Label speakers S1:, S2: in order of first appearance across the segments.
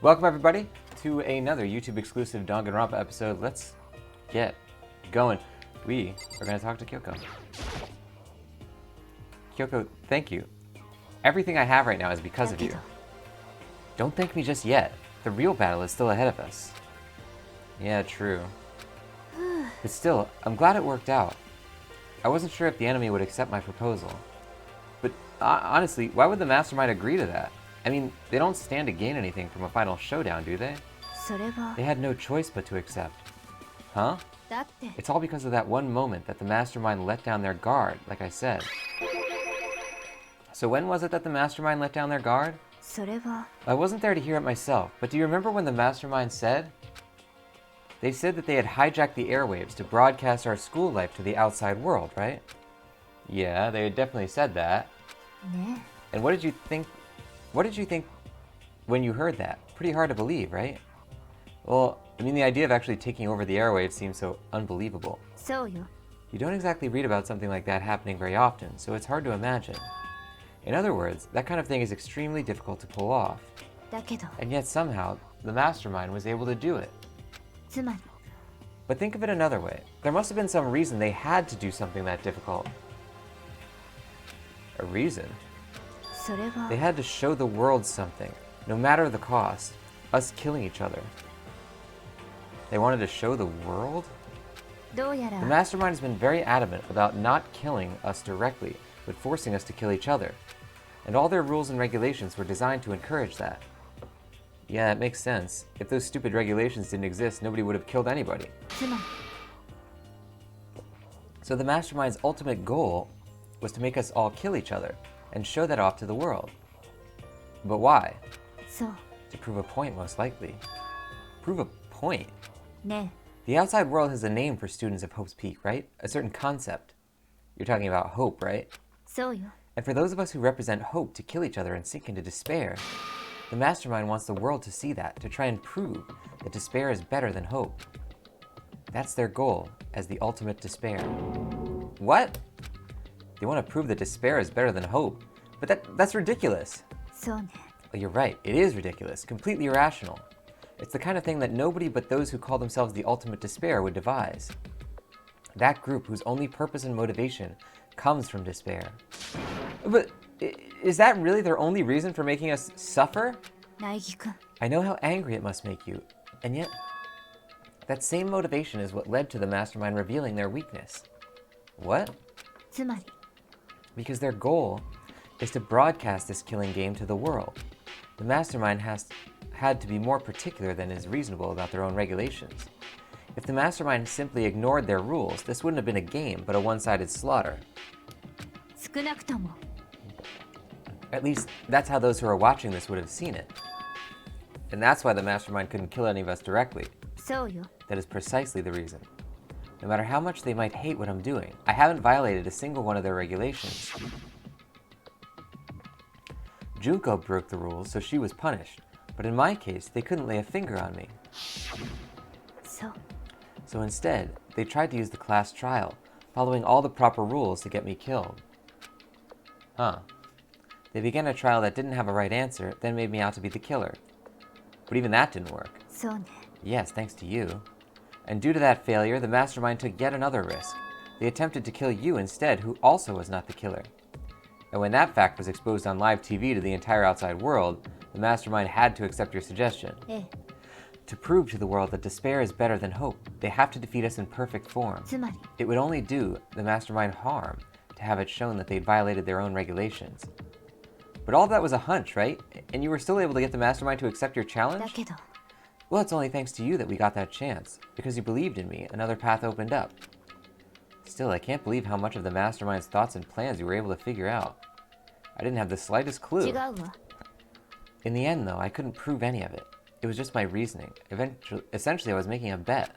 S1: Welcome everybody to another YouTube exclusive Danganronpa episode. Let's get going. We are going to talk to Kyoko. Kyoko, thank you. Everything I have right now is because of you. Don't thank me just yet. The real battle is still ahead of us. Yeah, true. But still, I'm glad it worked out. I wasn't sure if the enemy would accept my proposal. But honestly, why would the mastermind agree to that? I mean, they don't stand to gain anything from a final showdown, do they? They had no choice but to accept. Huh? It's all because of that one moment that the mastermind let down their guard, like I said. So when was it that the mastermind let down their guard? I wasn't there to hear it myself, but do you remember when the mastermind said? They said that they had hijacked the airwaves to broadcast our school life to the outside world, right? Yeah, they had definitely said that. And what did you think? What did you think when you heard that? Pretty hard to believe, right? Well, I mean, the idea of actually taking over the airwaves seems so unbelievable. You don't exactly read about something like that happening very often, so it's hard to imagine. In other words, that kind of thing is extremely difficult to pull off. And yet somehow, the mastermind was able to do it. But think of it another way. There must have been some reason they had to do something that difficult. A reason? They had to show the world something, no matter the cost. Us killing each other. They wanted to show the world? The mastermind has been very adamant about not killing us directly, but forcing us to kill each other. And all their rules and regulations were designed to encourage that. Yeah, it makes sense. If those stupid regulations didn't exist, nobody would have killed anybody. So the mastermind's ultimate goal was to make us all kill each other and show that off to the world. But why? To prove a point, most likely. Prove a point? The outside world has a name for students of Hope's Peak, right? A certain concept. You're talking about hope, right? And for those of us who represent hope to kill each other and sink into despair, the mastermind wants the world to see that, to try and prove that despair is better than hope. That's their goal, as the ultimate despair. What? They want to prove that despair is better than hope. But that's ridiculous. Well, you're right, it is ridiculous, completely irrational. It's the kind of thing that nobody but those who call themselves the ultimate despair would devise. That group whose only purpose and motivation comes from despair. But is that really their only reason for making us suffer? I know how angry it must make you, and yet that same motivation is what led to the mastermind revealing their weakness. What? Because their goal is to broadcast this killing game to the world. The mastermind had to be more particular than is reasonable about their own regulations. If the mastermind simply ignored their rules, this wouldn't have been a game, but a one-sided slaughter. At least, that's how those who are watching this would have seen it. And that's why the mastermind couldn't kill any of us directly. That is precisely the reason. No matter how much they might hate what I'm doing, I haven't violated a single one of their regulations. Junko broke the rules, so she was punished. But in my case, they couldn't lay a finger on me. So instead, they tried to use the class trial, following all the proper rules to get me killed. Huh. They began a trial that didn't have a right answer, then made me out to be the killer. But even that didn't work. Yes, thanks to you. And due to that failure, the mastermind took yet another risk. They attempted to kill you instead, who also was not the killer. And when that fact was exposed on live TV to the entire outside world, the mastermind had to accept your suggestion. To prove to the world that despair is better than hope, they have to defeat us in perfect form. It would only do the mastermind harm to have it shown that they'd violated their own regulations. But all of that was a hunch, right? And you were still able to get the mastermind to accept your challenge? Well, it's only thanks to you that we got that chance. Because you believed in me, another path opened up. Still, I can't believe how much of the mastermind's thoughts and plans you were able to figure out. I didn't have the slightest clue. In the end, though, I couldn't prove any of it. It was just my reasoning. Essentially, I was making a bet.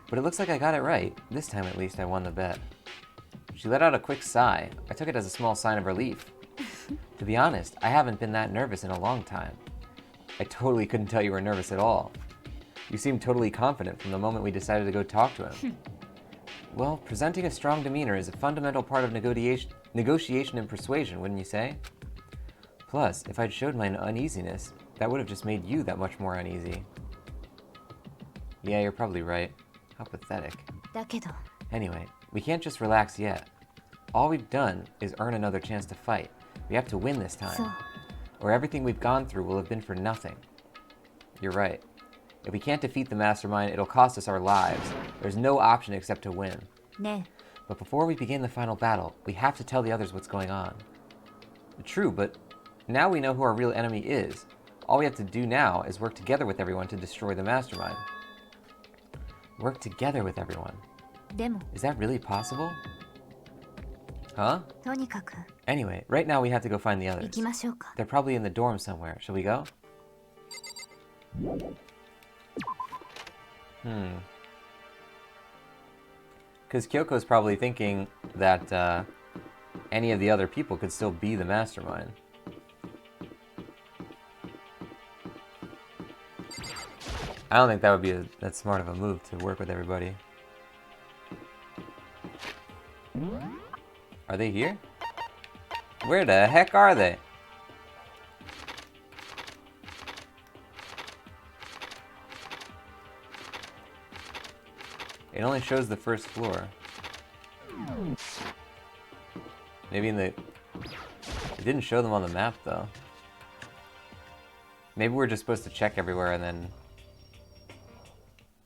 S1: But it looks like I got it right. This time, at least, I won the bet. She let out a quick sigh. I took it as a small sign of relief. To be honest, I haven't been that nervous in a long time. I totally couldn't tell you were nervous at all. You seemed totally confident from the moment we decided to go talk to him. Well, presenting a strong demeanor is a fundamental part of negotiation and persuasion, wouldn't you say? Plus, if I'd showed my uneasiness, that would have just made you that much more uneasy. Yeah, you're probably right. How pathetic.
S2: だけど
S1: Anyway, we can't just relax yet. All we've done is earn another chance to fight. We have to win this
S2: そう
S1: time, or everything we've gone through will have been for nothing. You're right. If we can't defeat the mastermind, it'll cost us our lives. There's no option except to win.
S2: ね
S1: But before we begin the final battle, we have to tell the others what's going on. True, but now we know who our real enemy is. All we have to do now is work together with everyone to destroy the mastermind. Work together with everyone.
S2: でも
S1: Is that really possible? Huh?
S2: とにかく
S1: Anyway, right now we have to go find the
S2: 行
S1: others.
S2: きましょうか
S1: They're probably in the dorm somewhere. Shall we go? Because Kyoko's probably thinking that any of the other people could still be the mastermind. I don't think that would be that smart of a move to work with everybody. Are they here? Where the heck are they? It only shows the first floor. Maybe in the... It didn't show them on the map, though. Maybe we're just supposed to check everywhere and then...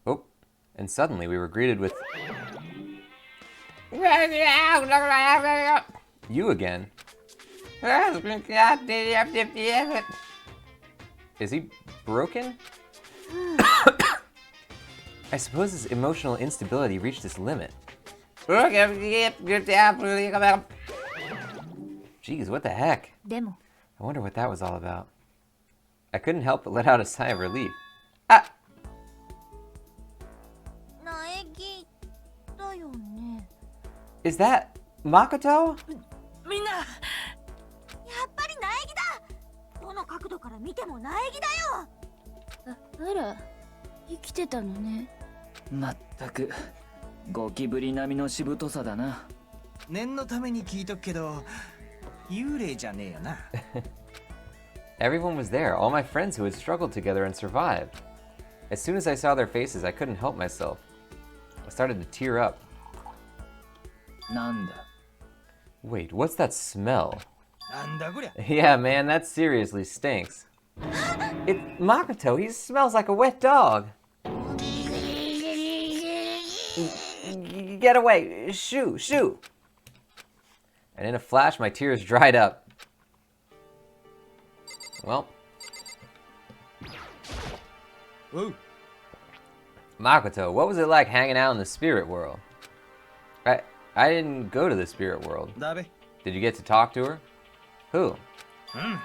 S1: Oh! And suddenly we were greeted with... You again? Is he broken? I suppose his emotional instability reached its limit. Jeez, what the heck?
S2: でも
S1: I wonder what that was all about. I couldn't help but let out a sigh of relief. Ah!
S2: 苗木だよね
S1: Is that Makoto?
S2: みんなやっぱり苗木だどの角度から見ても苗木だよあら生きてたのね
S3: まったくゴキブリ並みのしぶとさだな
S4: 念のために聞いとくけど幽霊じゃねえよな
S1: Everyone was there, all my friends who had struggled together and survived. As soon as I saw their faces, I couldn't help myself. I started to tear up.
S3: なんだ
S1: Wait, what's that smell?
S4: なんだこりゃ
S1: Yeah, man, that seriously stinks. It's Makoto, he smells like a wet dog. Get away! Shoo! Shoo! And in a flash, my tears dried up. Well.
S4: Ooh.
S1: Makoto, what was it like hanging out in the spirit world? I didn't go to the spirit world.
S4: だべ
S1: Did you get to talk to her? Who?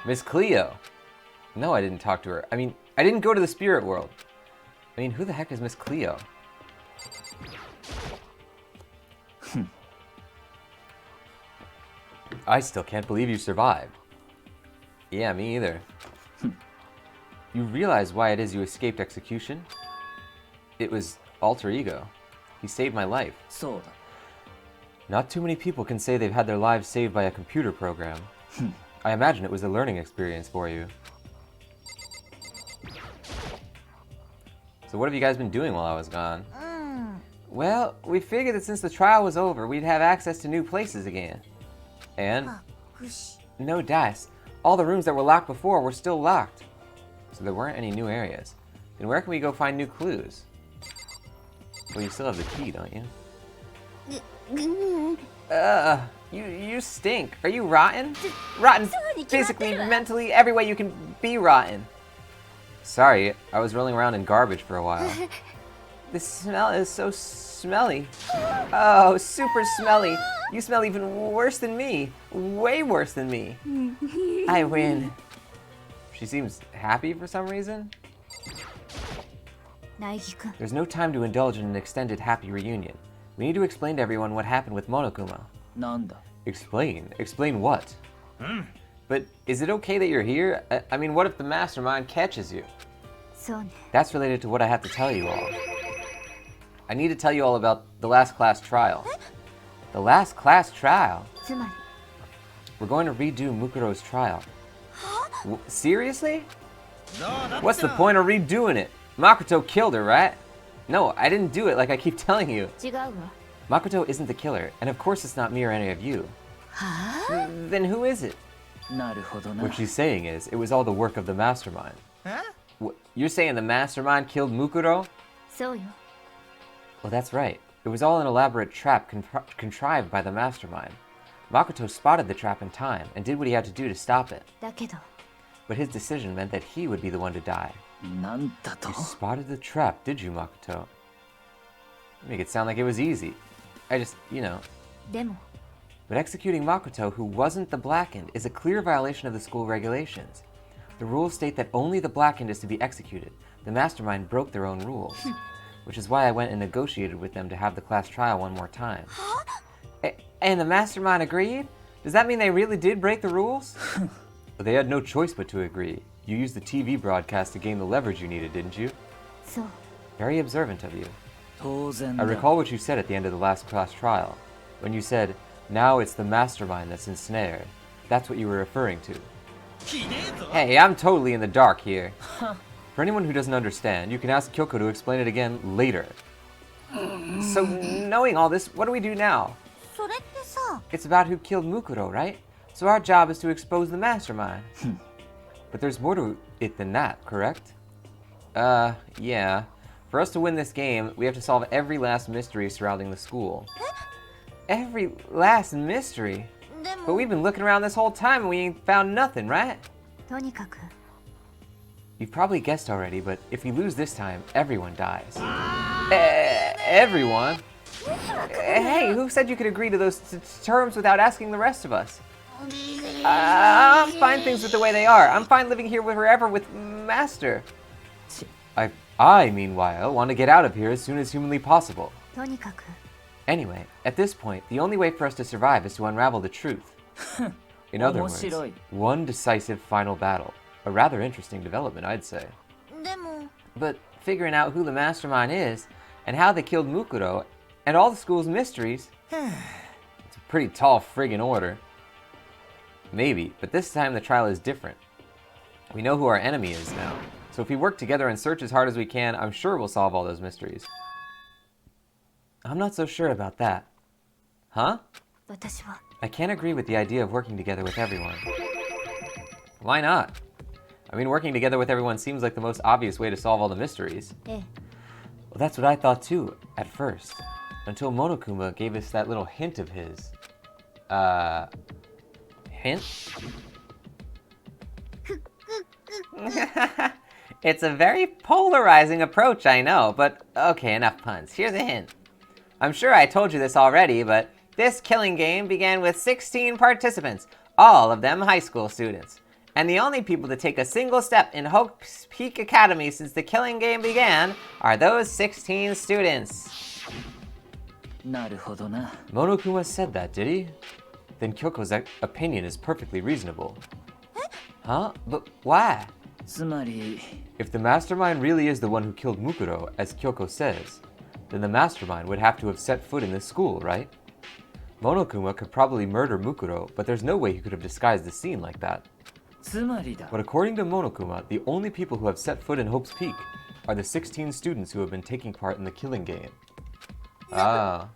S1: Miss Cleo. No, I didn't talk to her. I mean, I didn't go to the spirit world. I mean, who the heck is Miss Cleo? I still can't believe you survived. Yeah, me either. You realize why it is you escaped execution? It was alter ego. He saved my life.
S3: そうだ
S1: Not too many people can say they've had their lives saved by a computer program. I imagine it was a learning experience for you. So what have you guys been doing while I was gone? Well, we figured that since the trial was over, we'd have access to new places again. And no dice. All the rooms that were locked before were still locked. So there weren't any new areas. Then where can we go find new clues? Well, you still have the key, don't you? You stink. Are you rotten? Rotten physically, mentally, every way you can be rotten. Sorry, I was rolling around in garbage for a while. This smell is so smelly. Oh, super smelly. You smell even worse than me. Way worse than me. I win. She seems happy for some reason.
S2: 苗木くん
S1: There's no time to indulge in an extended happy reunion. We need to explain to everyone what happened with Monokuma.
S3: なんだ
S1: Explain? Explain what? But is it okay that you're here? I mean, what if the mastermind catches you?
S2: そうね
S1: That's related to what I have to tell you all. I need to tell you all about the last class trial. The last class trial?
S2: つまり
S1: We're going to redo Mukuro's trial. Seriously? What's the point of redoing it? Makoto killed her, right? No, I didn't do it like I keep telling you.
S2: 違うわ。
S1: Makoto isn't the killer, and of course it's not me or any of you. Then who is it?
S3: なるほどな。
S1: What she's saying is, it was all the work of the mastermind.
S4: Huh?
S1: You're saying the mastermind killed Mukuro?
S2: そうよ。
S1: Well, that's right. It was all an elaborate trap contrived by the mastermind. Makoto spotted the trap in time and did what he had to do to stop it.
S2: だけど、
S1: But his decision meant that he would be the one to die.
S3: なんだと
S1: You spotted the trap, did you, Makoto? Make it sound like it was easy. I just, you know.
S2: でも、
S1: But executing Makoto, who wasn't the Blackened, is a clear violation of the school regulations. The rules state that only the Blackened is to be executed. The mastermind broke their own rules. Which is why I went and negotiated with them to have the class trial one more time. And the mastermind agreed? Does that mean they really did break the rules? They had no choice but to agree. You used the TV broadcast to gain the leverage you needed, didn't you?
S2: そう。
S1: Very observant of you.
S3: 当然
S1: I
S3: だ。
S1: recall what you said at the end of the last class trial. When you said, now it's the mastermind that's ensnared. That's what you were referring to. Hey, I'm totally in the dark here. For anyone who doesn't understand, you can ask Kyoko to explain it again later. So, knowing all this, what do we do now?
S2: それってさ、
S1: It's about who killed Mukuro, right? So our job is to expose the mastermind. But there's more to it than that, correct? Yeah. For us to win this game, we have to solve every last mystery surrounding the school. Every last mystery?
S2: で
S1: But
S2: も、
S1: we've been looking around this whole time and we ain't found nothing, right?
S2: とにかく、
S1: You've probably guessed already, but if we lose this time, everyone dies. Everyone? Hey, who said you could agree to those terms without asking the rest of us? I'm fine things with the way they are. I'm fine living here wherever with Master. I, meanwhile, want to get out of here as soon as humanly possible.
S2: とにかく、
S1: Anyway, at this point, the only way for us to survive is to unravel the truth. In other words,
S3: 面白い。
S1: one decisive final battle. A rather interesting development, I'd say.
S2: でも、
S1: But figuring out who the mastermind is, and how they killed Mukuro, and all the school's mysteries, it's a pretty tall friggin' order. Maybe, but this time the trial is different. We know who our enemy is now, so if we work together and search as hard as we can, I'm sure we'll solve all those mysteries. I'm not so sure about that. Huh?
S2: 私は、
S1: I can't agree with the idea of working together with everyone. Why not? I mean, working together with everyone seems like the most obvious way to solve all the mysteries.
S2: ええ、
S1: Well, that's what I thought too, at first. Until Monokuma gave us that little hint of his. Hint? It's a very polarizing approach, I know, but okay, enough puns. Here's a hint. I'm sure I told you this already, but this killing game began with 16 participants, all of them high school students. And the only people to take a single step in Hope's Peak Academy since the killing game began are those 16 students.
S3: なるほどな。
S1: Monokuma said that, did he? Then Kyoko's opinion is perfectly reasonable. Huh? But why?
S3: つまり、
S1: If the mastermind really is the one who killed Mukuro, as Kyoko says, then the mastermind would have to have set foot in this school, right? Monokuma could probably murder Mukuro, but there's no way he could have disguised the scene like that.
S3: つまりだ。
S1: But according to Monokuma, the only people who have set foot in Hope's Peak are the 16 students who have been taking part in the killing game. Ah.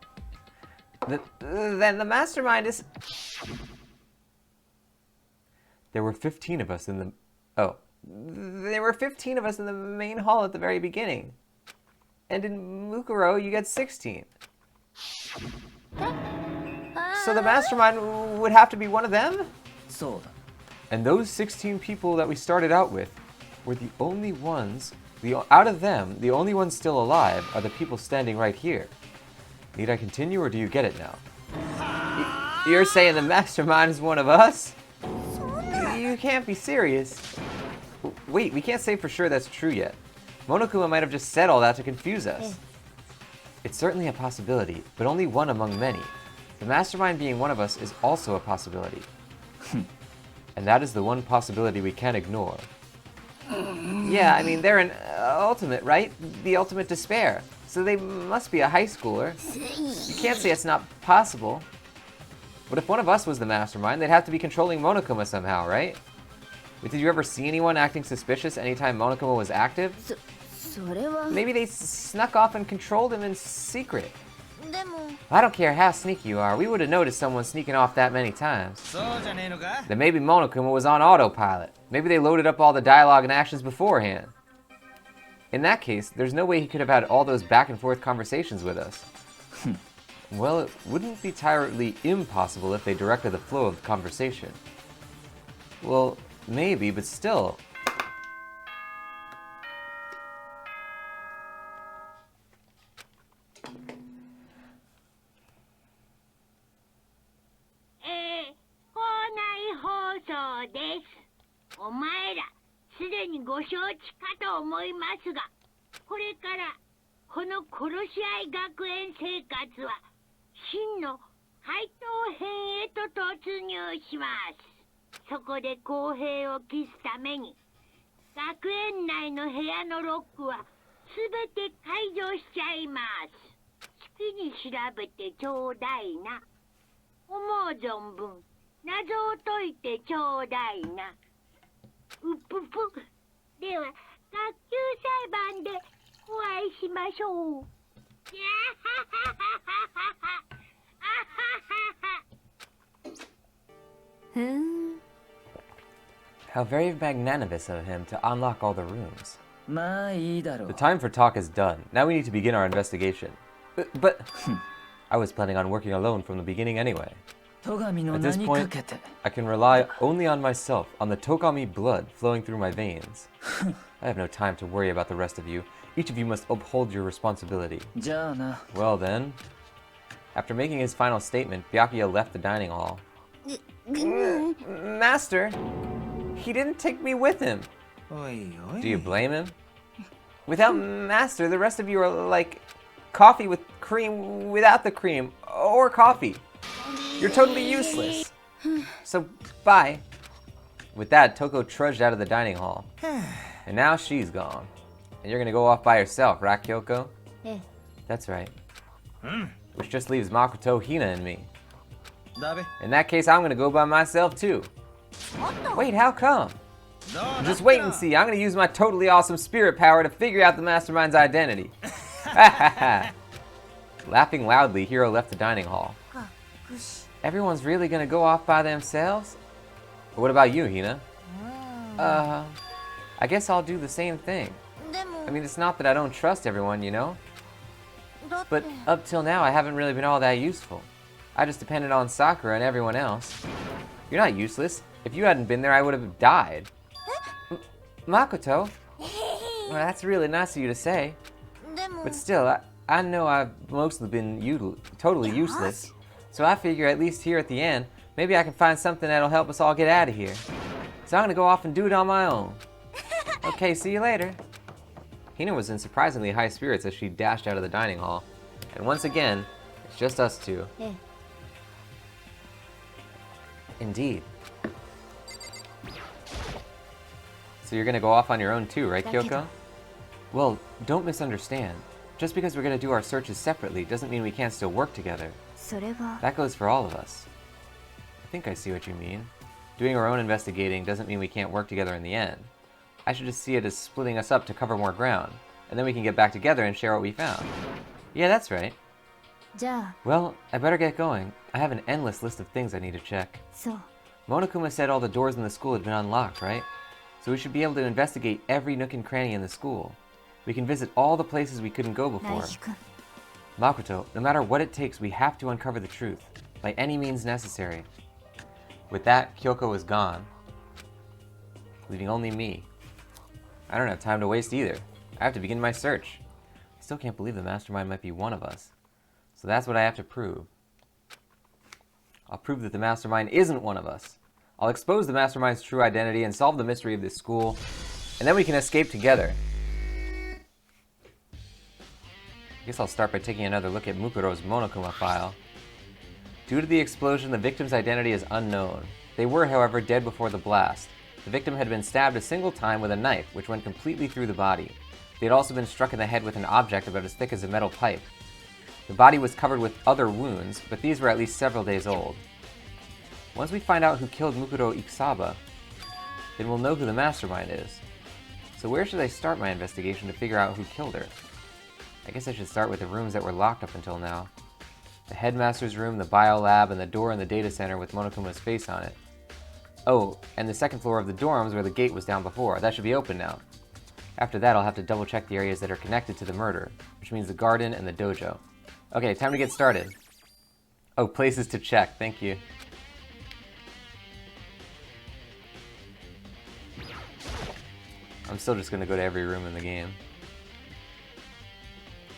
S1: Then the mastermind is... There were 15 of us in the... Oh. There were 15 of us in the main hall at the very beginning. And in Mukuro, you get 16. So the mastermind would have to be one of them?
S3: そうだ。
S1: And those 16 people that we started out with were the only ones, out of them, the only ones still alive are the people standing right here. Need I continue or do you get it now? You're saying the mastermind is one of us? You can't be serious. Wait, we can't say for sure that's true yet. Monokuma might have just said all that to confuse us. It's certainly a possibility, but only one among many. The mastermind being one of us is also a possibility. And that is the one possibility we can't ignore. Yeah, I mean, they're an ultimate, right? The ultimate despair. So they must be a high schooler. You can't say it's not possible. But if one of us was the mastermind, they'd have to be controlling Monokuma somehow, right? Did you ever see anyone acting suspicious anytime Monokuma was active?
S2: それは
S1: Maybe they snuck off and controlled him in secret.
S2: でも
S1: I don't care how sneaky you are, we would have noticed someone sneaking off that many times.
S4: そうじゃねえのか
S1: Then maybe Monokuma was on autopilot. Maybe they loaded up all the dialogue and actions beforehand. In that case, there's no way he could have had all those back and forth conversations with us. Well, it wouldn't be entirely impossible if they directed the flow of the conversation. Well, maybe, but still. How very magnanimous of him to unlock all the rooms.
S3: まあいいだろ
S1: The
S3: う
S1: time for talk is done. Now we need to begin our investigation. But I was planning on working alone from the beginning anyway.
S3: 戸上の
S1: At this
S3: 名にか
S1: point,
S3: けて
S1: I can rely only on myself, on the Togami blood flowing through my veins. I have no time to worry about the rest of you. Each of you must uphold your responsibility.
S3: じゃあな
S1: Well then. After making his final statement, Byakuya left the dining hall. Master! He didn't take me with him.
S4: おいおい
S1: Do you blame him? Without Master, the rest of you are like coffee with cream without the cream, or coffee. You're totally useless. So, bye. With that, Toko trudged out of the dining hall. And now she's gone. And you're gonna go off by yourself, right, Kyoko?
S2: Eh.
S1: That's right. Which just leaves Makoto, Hina, and me.
S4: だべ
S1: In that case, I'm gonna go by myself too. Wait, how come?
S4: どうなった
S1: Just wait and see. I'm gonna use my totally awesome spirit power to figure out the mastermind's identity. Laughing loudly, Hiro left the dining hall. Everyone's really gonna go off by themselves? What about you, Hina? I guess I'll do the same thing.
S2: でも
S1: I mean, it's not that I don't trust everyone, you know?
S2: だって
S1: But up till now, I haven't really been all that useful. I just depended on Sakura and everyone else. You're not useless. If you hadn't been there, I would have died. Makoto? Well, that's really nice of you to say.
S2: でも
S1: But still, I know I've mostly been totally useless. So I figure at least here at the end, maybe I can find something that'll help us all get out of here. So I'm gonna go off and do it on my own. Okay, see you later. Hina was in surprisingly high spirits as she dashed out of the dining hall. And once again, it's just us two.
S2: ええ
S1: Indeed. So you're gonna go off on your own too, right, Kyoko? Well, don't misunderstand. Just because we're gonna do our searches separately doesn't mean we can't still work together.
S2: それは
S1: That goes for all of us. I think I see what you mean. Doing our own investigating doesn't mean we can't work together in the end. I should just see it as splitting us up to cover more ground, and then we can get back together and share what we found. Yeah, that's right.
S2: じゃあ
S1: Well, I better get going. I have an endless list of things I need to check.
S2: そう
S1: Monokuma said all the doors in the school had been unlocked, right? So we should be able to investigate every nook and cranny in the school. We can visit all the places we couldn't go
S2: ナイ
S1: before.
S2: ヒ君
S1: Makoto, no matter what it takes, we have to uncover the truth, by any means necessary. With that, Kyoko was gone, leaving only me. I don't have time to waste either. I have to begin my search. I still can't believe the mastermind might be one of us. So that's what I have to prove. I'll prove that the mastermind isn't one of us. I'll expose the mastermind's true identity and solve the mystery of this school, and then we can escape together. I guess I'll start by taking another look at Mukuro's Monokuma file. Due to the explosion, the victim's identity is unknown. They were, however, dead before the blast. The victim had been stabbed a single time with a knife, which went completely through the body. They had also been struck in the head with an object about as thick as a metal pipe. The body was covered with other wounds, but these were at least several days old. Once we find out who killed Mukuro Ikusaba, then we'll know who the mastermind is. So where should I start my investigation to figure out who killed her? I guess I should start with the rooms that were locked up until now. The headmaster's room, the bio lab, and the door in the data center with Monokuma's face on it. Oh, and the second floor of the dorms where the gate was down before. That should be open now. After that, I'll have to double check the areas that are connected to the murder, which means the garden and the dojo. Okay, time to get started. Oh, places to check. Thank you. I'm still just gonna go to every room in the game.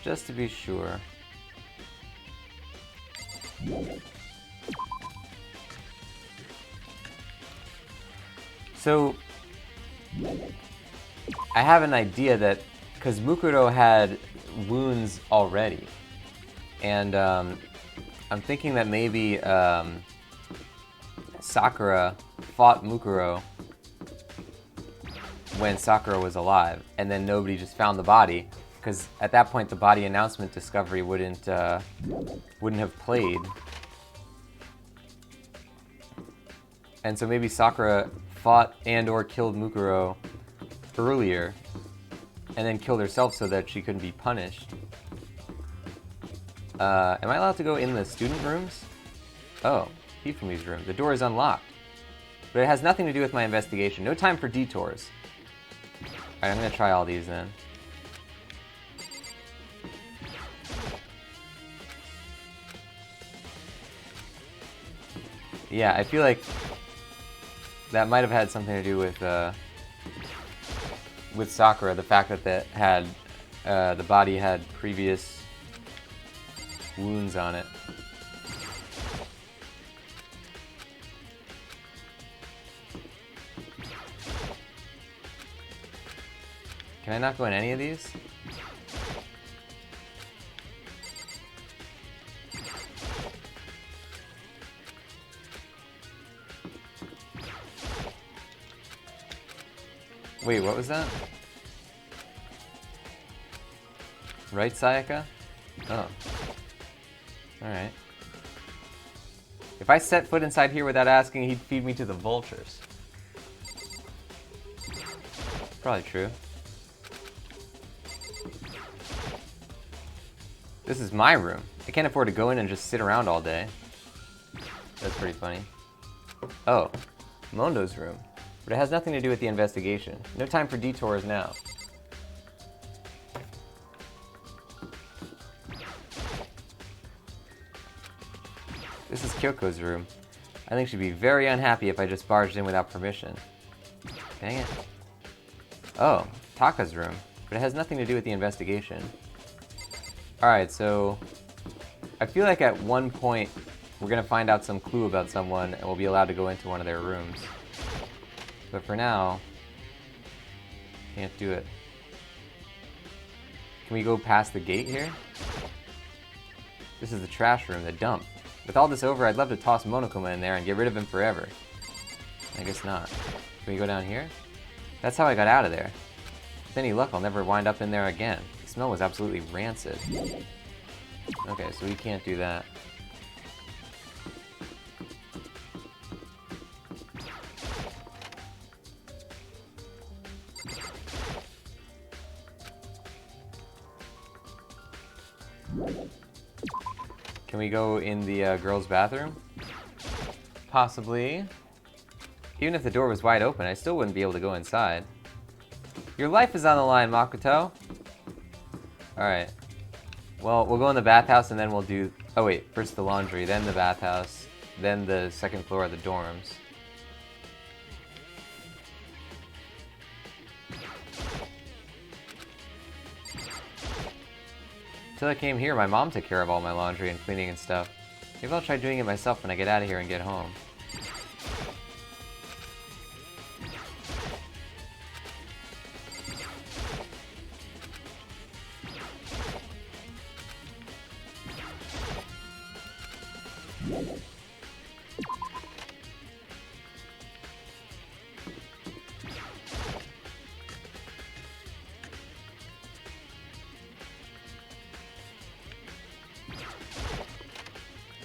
S1: Just to be sure. So, I have an idea that, because Mukuro had wounds already, and I'm thinking that maybe Sakura fought Mukuro when Sakura was alive, and then nobody just found the body, because at that point the body announcement discovery wouldn't have played. And so maybe Sakura fought and or killed Mukuro earlier, and then killed herself so that she couldn't be punished. Am I allowed to go in the student rooms? Oh, Hifumi's room. The door is unlocked. But it has nothing to do with my investigation. No time for detours. Alright, I'm gonna try all these then. Yeah, I feel like that might have had something to do with Sakura, the fact that the body had previous wounds on it. Can I not go in any of these? Wait, what was that? Right, Sayaka? Oh. Alright. If I set foot inside here without asking, he'd feed me to the vultures. Probably true. This is my room. I can't afford to go in and just sit around all day. That's pretty funny. Oh, Mondo's room. But it has nothing to do with the investigation. No time for detours now. This is Kyoko's room. I think she'd be very unhappy if I just barged in without permission. Dang it. Oh, Taka's room. But it has nothing to do with the investigation. Alright, so I feel like at one point we're gonna find out some clue about someone and we'll be allowed to go into one of their rooms. But for now, can't do it. Can we go past the gate here? This is the trash room, the dump. With all this over, I'd love to toss Monokuma in there and get rid of him forever. I guess not. Can we go down here? That's how I got out of there. With any luck, I'll never wind up in there again. The smell was absolutely rancid. Okay, so we can't do that. Can we go in the girls' bathroom? Possibly. Even if the door was wide open, I still wouldn't be able to go inside. Your life is on the line, Makoto. Alright. Well, we'll go in the bathhouse and then we'll do... Oh wait, first the laundry, then the bathhouse, then the second floor of the dorms. Until I came here, my mom took care of all my laundry and cleaning and stuff. Maybe I'll try doing it myself when I get out of here and get home.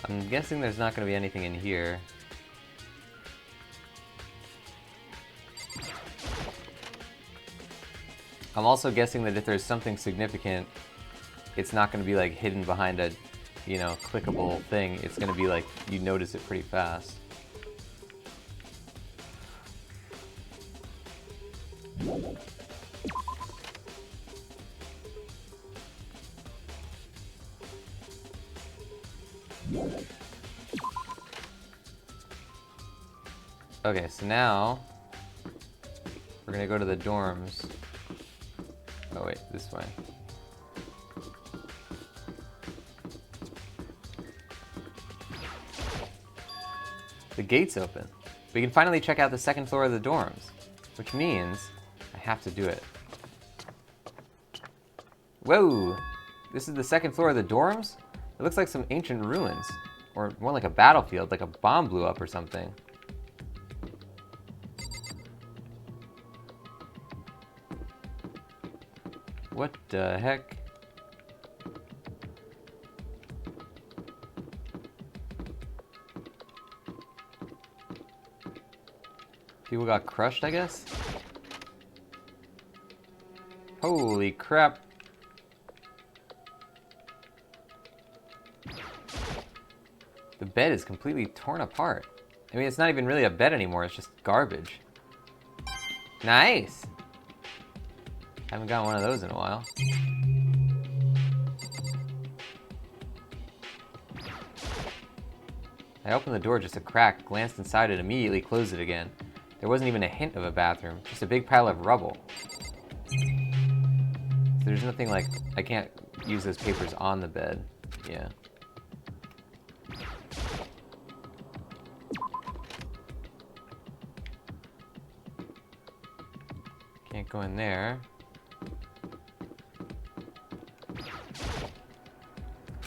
S1: I'm guessing there's not going to be anything in here. I'm also guessing that if there's something significant, it's not going to be like hidden behind a, you know, clickable thing. It's going to be like you notice it pretty fast. Okay, so now we're gonna go to the dorms. Oh wait, this way. The gate's open. We can finally check out the second floor of the dorms, which means I have to do it. Whoa! This is the second floor of the dorms? It looks like some ancient ruins, or more like a battlefield, like a bomb blew up or something. What the heck? People got crushed, I guess? Holy crap. The bed is completely torn apart. I mean, it's not even really a bed anymore, it's just garbage. Nice! Haven't gotten one of those in a while. I opened the door just a crack, glanced inside and immediately closed it again. There wasn't even a hint of a bathroom, just a big pile of rubble. So there's nothing like, I can't use those papers on the bed. Yeah. Can't go in there.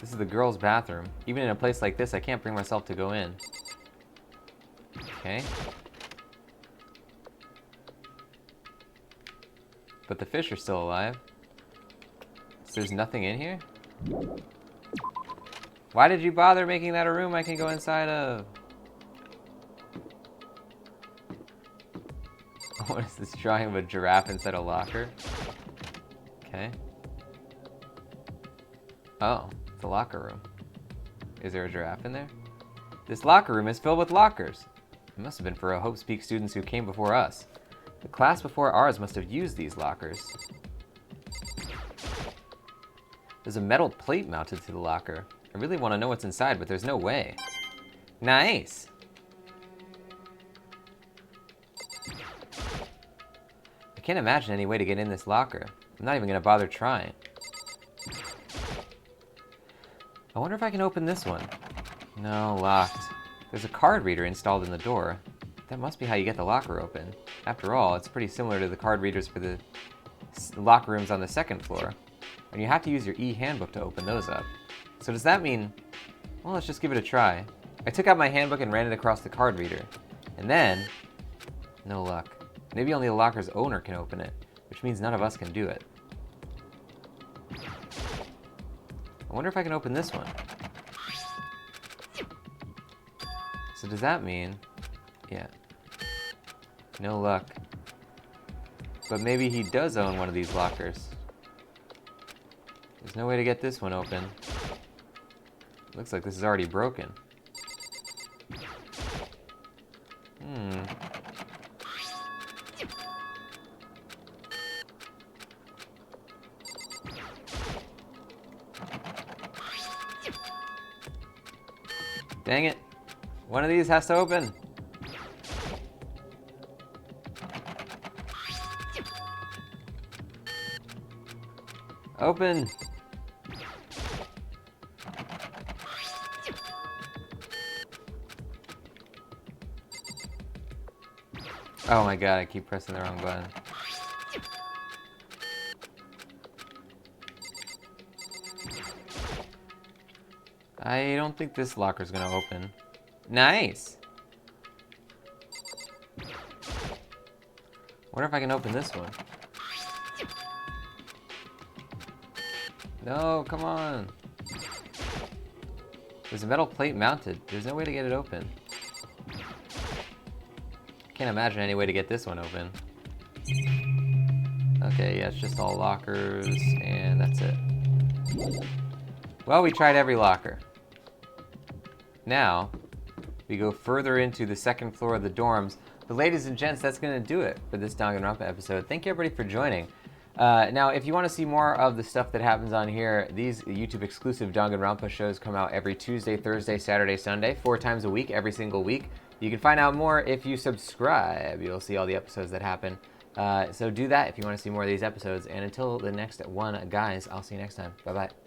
S1: This is the girls' bathroom. Even in a place like this, I can't bring myself to go in. Okay. But the fish are still alive. So there's nothing in here? Why did you bother making that a room I can go inside of? What is this drawing of a giraffe inside a locker? Okay. Oh, it's a locker room. Is there a giraffe in there? This locker room is filled with lockers. It must have been for Hope's Peak students who came before us. The class before ours must have used these lockers. There's a metal plate mounted to the locker. I really want to know what's inside, but there's no way. Nice! I can't imagine any way to get in this locker. I'm not even going to bother trying. I wonder if I can open this one. No, locked. There's a card reader installed in the door. That must be how you get the locker open. After all, it's pretty similar to the card readers for the locker rooms on the second floor. And you have to use your e-handbook to open those up. So does that mean... Well, let's just give it a try. I took out my handbook and ran it across the card reader. And then... No luck. Maybe only the locker's owner can open it, which means none of us can do it. I wonder if I can open this one. So does that mean... Yeah. No luck. But maybe he does own one of these lockers. There's no way to get this one open. Looks like this is already broken. Dang it. One of these has to open. Open. Oh my god, I keep pressing the wrong button. I don't think this locker's gonna open. Nice! Wonder if I can open this one. No, come on! There's a metal plate mounted. There's no way to get it open. Can't imagine any way to get this one open. Okay, yeah, it's just all lockers, and that's it. Well, we tried every locker. Now, we go further into the second floor of the dorms. But ladies and gents, that's going to do it for this Danganronpa episode. Thank you everybody for joining. Now, if you want to see more of the stuff that happens on here, these YouTube exclusive Danganronpa shows come out every Tuesday, Thursday, Saturday, Sunday, 4 times a week, every single week. You can find out more if you subscribe. You'll see all the episodes that happen. So do that if you want to see more of these episodes. And until the next one, guys, I'll see you next time. Bye-bye.